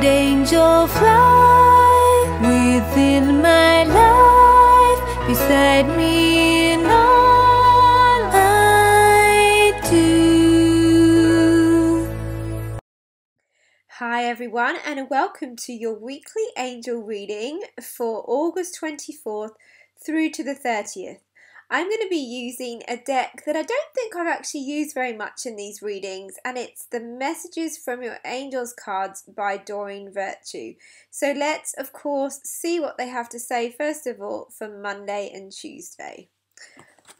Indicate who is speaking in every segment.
Speaker 1: kind angel fly within my life, beside me in all I do.
Speaker 2: Hi everyone, and welcome to your weekly angel reading for August 24th through to the 30th. I'm going to be using a deck that I don't think I've actually used very much in these readings, and it's the Messages from Your Angels cards by Doreen Virtue. So let's, of course, see what they have to say first of all for Monday and Tuesday.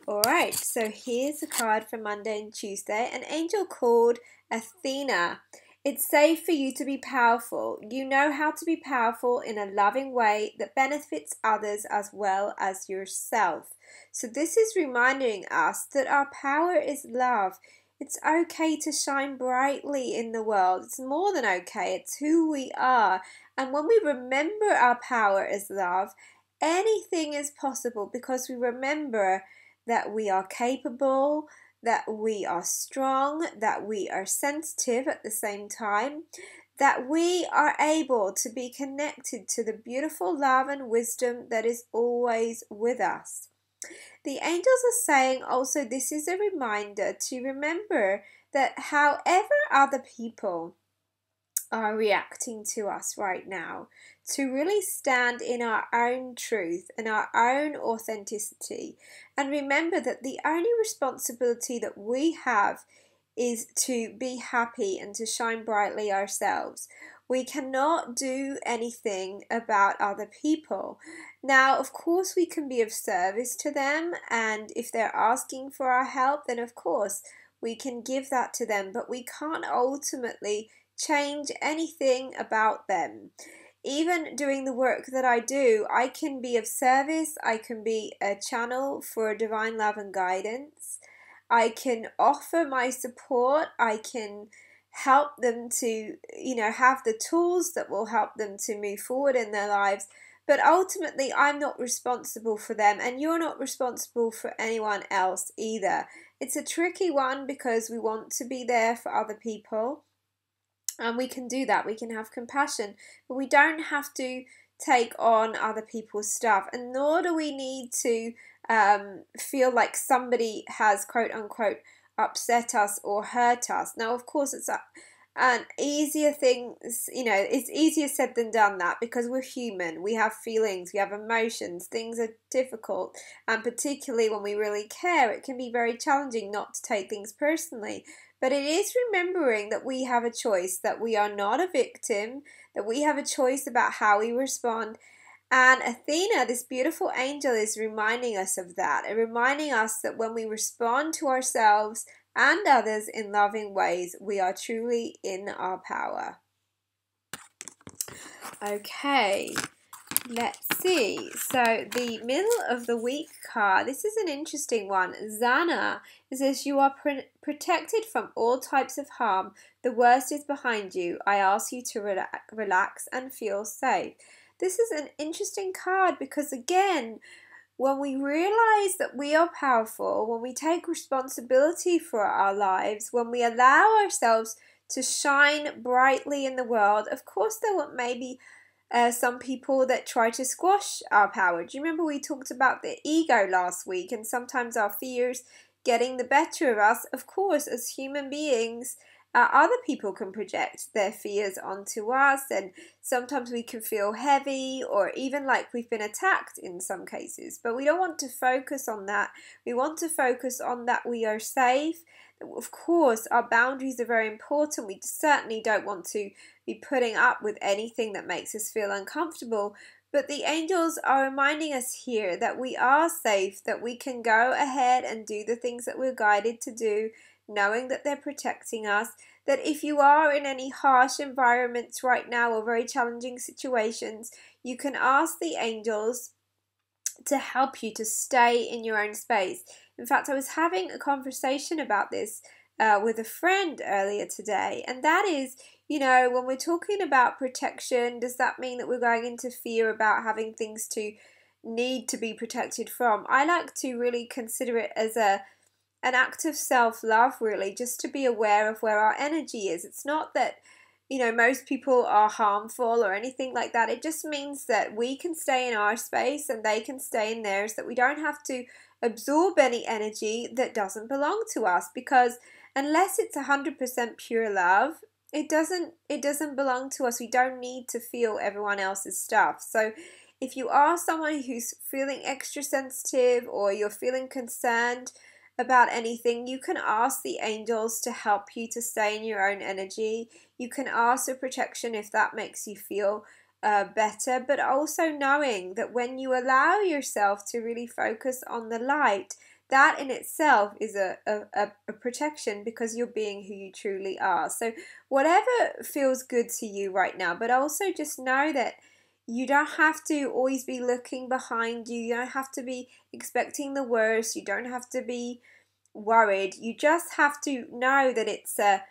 Speaker 2: Alright, so here's a card for Monday and Tuesday, an angel called Athena. It's safe for you to be powerful. You know how to be powerful in a loving way that benefits others as well as yourself. So this is reminding us that our power is love. It's okay to shine brightly in the world. It's more than okay. It's who we are. And when we remember our power is love, anything is possible because we remember that we are capable, that we are strong, that we are sensitive at the same time, that we are able to be connected to the beautiful love and wisdom that is always with us. The angels are saying also this is a reminder to remember that however other people are reacting to us right now, to really stand in our own truth and our own authenticity, and remember that the only responsibility that we have is to be happy and to shine brightly ourselves. We cannot do anything about other people. Now, of course, we can be of service to them, and if they're asking for our help, then of course we can give that to them, but we can't ultimately change anything about them. Even doing the work that I do, I can be of service, I can be a channel for divine love and guidance. I can offer my support, I can help them to, have the tools that will help them to move forward in their lives. But ultimately, I'm not responsible for them, and you're not responsible for anyone else either. It's a tricky one because we want to be there for other people. And we can do that, we can have compassion, but we don't have to take on other people's stuff, and nor do we need to feel like somebody has quote unquote upset us or hurt us. Now, of course, it's an easier thing, it's easier said than done, that because we're human, we have feelings, we have emotions, things are difficult, and particularly when we really care, it can be very challenging not to take things personally. But it is remembering that we have a choice, that we are not a victim, that we have a choice about how we respond. And Athena, this beautiful angel, is reminding us of that, and reminding us that when we respond to ourselves and others in loving ways, we are truly in our power. Okay, let's see. So the middle of the week card, this is an interesting one. Zana, it says, you are protected from all types of harm. The worst is behind you. I ask you to relax and feel safe. This is an interesting card because, again, when we realize that we are powerful, when we take responsibility for our lives, when we allow ourselves to shine brightly in the world, of course there were maybe some people that try to squash our power. Do you remember we talked about the ego last week, and sometimes our fears getting the better of us? Of course, as human beings, other people can project their fears onto us, and sometimes we can feel heavy or even like we've been attacked in some cases. But we don't want to focus on that. We want to focus on that we are safe. Of course, our boundaries are very important. We certainly don't want to be putting up with anything that makes us feel uncomfortable. But the angels are reminding us here that we are safe, that we can go ahead and do the things that we're guided to do, knowing that they're protecting us, that if you are in any harsh environments right now or very challenging situations, you can ask the angels to help you to stay in your own space. In fact, I was having a conversation about this with a friend earlier today, and that is, when we're talking about protection, does that mean that we're going into fear about having things to need to be protected from? I like to really consider it as an act of self-love, really, just to be aware of where our energy is. It's not that most people are harmful or anything like that. It just means that we can stay in our space and they can stay in theirs, that we don't have to absorb any energy that doesn't belong to us, because unless it's 100% pure love, it doesn't belong to us. We don't need to feel everyone else's stuff. So if you are someone who's feeling extra sensitive or you're feeling concerned about anything, you can ask the angels to help you to stay in your own energy. You can ask for protection if that makes you feel better, but also knowing that when you allow yourself to really focus on the light, that in itself is a protection, because you're being who you truly are. So whatever feels good to you right now, but also just know that you don't have to always be looking behind you. You don't have to be expecting the worst. You don't have to be worried. You just have to know that it's a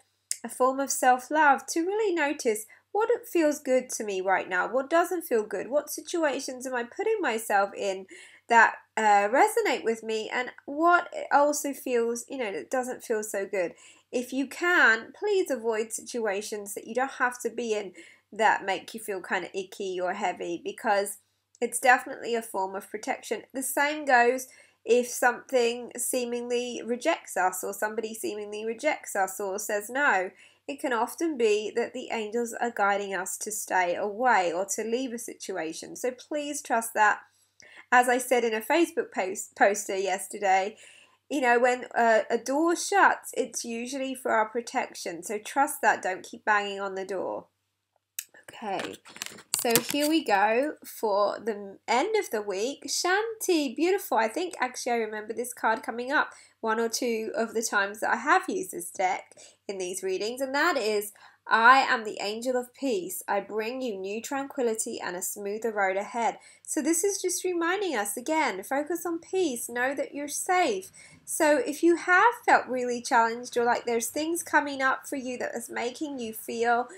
Speaker 2: form of self-love to really notice what it feels good to me right now, what doesn't feel good, what situations am I putting myself in that resonate with me, and what also feels, that doesn't feel so good. If you can, please avoid situations that you don't have to be in that make you feel kind of icky or heavy, because it's definitely a form of protection. The same goes if something seemingly rejects us, or somebody seemingly rejects us or says no. It can often be that the angels are guiding us to stay away or to leave a situation. So please trust that. As I said in a Facebook poster yesterday, when a door shuts, it's usually for our protection. So trust that. Don't keep banging on the door. Okay, so here we go for the end of the week. Shanti, beautiful. I think actually I remember this card coming up one or two of the times that I have used this deck in these readings, and that is, I am the angel of peace. I bring you new tranquility and a smoother road ahead. So this is just reminding us again, focus on peace, know that you're safe. So if you have felt really challenged, or like there's things coming up for you that is making you feel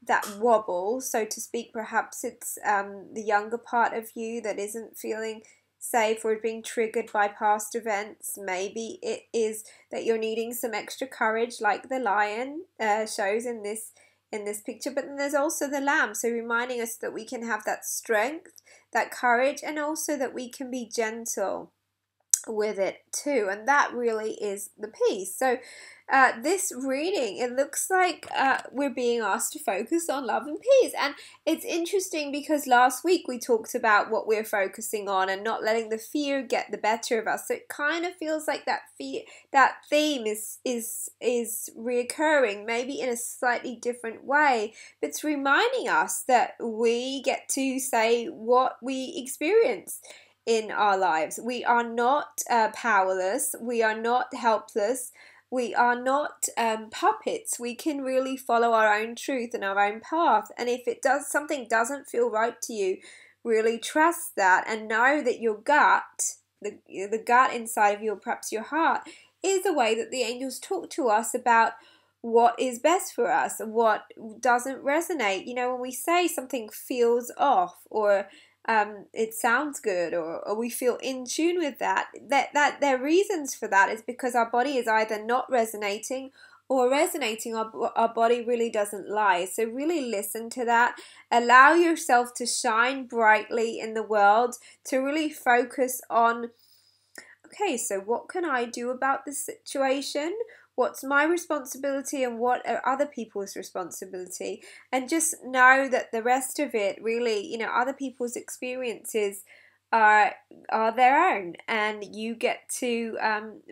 Speaker 2: that wobble, so to speak, perhaps it's the younger part of you that isn't feeling safe or being triggered by past events. Maybe it is that you're needing some extra courage, like the lion shows in this picture, but then there's also the lamb, so reminding us that we can have that strength, that courage, and also that we can be gentle with it too, and that really is the peace. So this reading, it looks like we're being asked to focus on love and peace, and it's interesting because last week we talked about what we're focusing on and not letting the fear get the better of us. So it kind of feels like that theme is reoccurring, maybe in a slightly different way, but it's reminding us that we get to say what we experience in our lives. We are not powerless. We are not helpless. We are not puppets. We can really follow our own truth and our own path. And if something doesn't feel right to you, really trust that and know that your gut, the gut inside of you, or perhaps your heart, is the way that the angels talk to us about what is best for us and what doesn't resonate. When we say something feels off, or it sounds good, or we feel in tune with that there are reasons for that. Is because our body is either not resonating or resonating. Our body really doesn't lie. So really listen to that. Allow yourself to shine brightly in the world, to really focus on, okay, so what can I do about this situation? What's my responsibility and what are other people's responsibility? And just know that the rest of it really, other people's experiences are their own, and you get to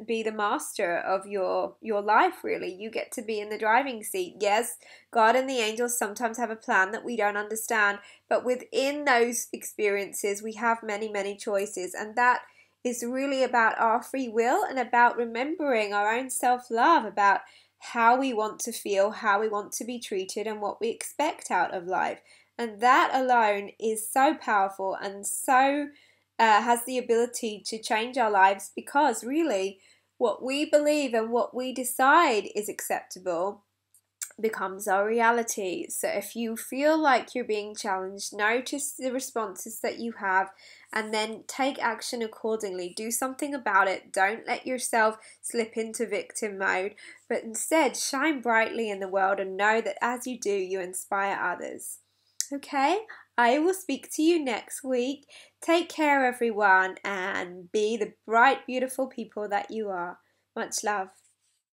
Speaker 2: be the master of your life, really. You get to be in the driving seat. Yes, God and the angels sometimes have a plan that we don't understand, but within those experiences we have many, many choices, and that is really about our free will and about remembering our own self-love, about how we want to feel, how we want to be treated, and what we expect out of life. And that alone is so powerful and so has the ability to change our lives, because really what we believe and what we decide is acceptable, becomes our reality. So if you feel like you're being challenged, notice the responses that you have and then take action accordingly. Do something about it. Don't let yourself slip into victim mode, but instead shine brightly in the world and know that as you do, you inspire others. Okay, I will speak to you next week. Take care, everyone, and be the bright, beautiful people that you are. Much love.